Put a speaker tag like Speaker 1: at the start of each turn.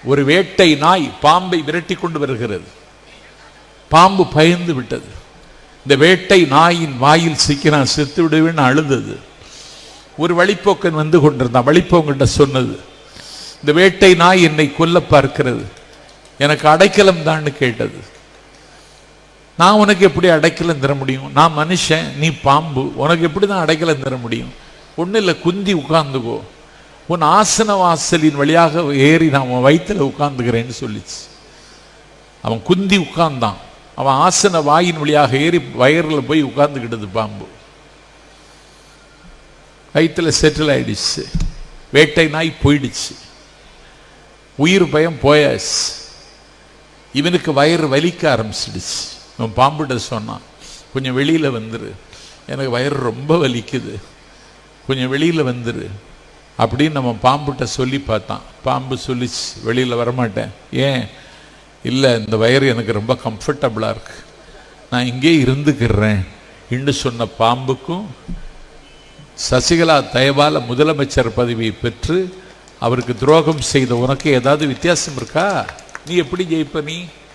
Speaker 1: ஒரு வேட்டை நாய் பாம்பை விரட்டி கொண்டு வருகிறது. பாம்பு பயந்து விட்டது. இந்த வேட்டை நாயின் வாயில் சிக்கி நான் செத்து விடுவேன்னு அழுதது. ஒரு வழிப்போக்கன் வந்து கொண்டிருந்தான். வழிப்போக்கிட்ட சொன்னது, இந்த வேட்டை நாய் என்னை கொல்ல பார்க்கிறது, எனக்கு அடைக்கலம் தான்னு கேட்டது. நான் உனக்கு எப்படி அடைக்கலம் தர முடியும்? நான் மனுஷன், நீ பாம்பு, உனக்கு எப்படி தான் அடைக்கலம் தர முடியும்? ஒன்றும் இல்லை, குந்தி உட்கார்ந்துக்கோ, உன் ஆசன வாசலின் வழியாக ஏறி நான் உன் வயிற்றுல உட்கார்ந்துக்கிறேன்னு சொல்லிச்சு. அவன் குந்தி உட்கார்ந்தான். அவன் ஆசன வாயின் வழியாக ஏறி வயரில் போய் உட்கார்ந்துக்கிட்டது பாம்பு. வயிற்றுல செட்டில் ஆயிடுச்சு. வேட்டை நாய் போயிடுச்சு. உயிர் பயம் போயாச்சு. இவனுக்கு வயிறு வலிக்க ஆரம்பிச்சிடுச்சு. இவன் பாம்புகிட்ட சொன்னான், கொஞ்சம் வெளியில் வந்துரு, எனக்கு வயிறு ரொம்ப வலிக்குது, கொஞ்சம் வெளியில் வந்துரு அப்படின்னு நம்ம பாம்புகிட்ட சொல்லி பார்த்தான். பாம்பு சொல்லிச்சு, வெளியில் வரமாட்டேன். ஏன்? இல்லை, இந்த வயிறு எனக்கு ரொம்ப கம்ஃபர்டபுளாக இருக்கு, நான் இங்கே இருந்துக்கிறேன் என்று சொன்ன பாம்புக்கும் சசிகலா தயவால முதலமைச்சர் பதவியை பெற்று அவருக்கு துரோகம் செய்த உனக்கு ஏதாவது வித்தியாசம் இருக்கா? நீ எப்படி ஜெயிப்ப? நீ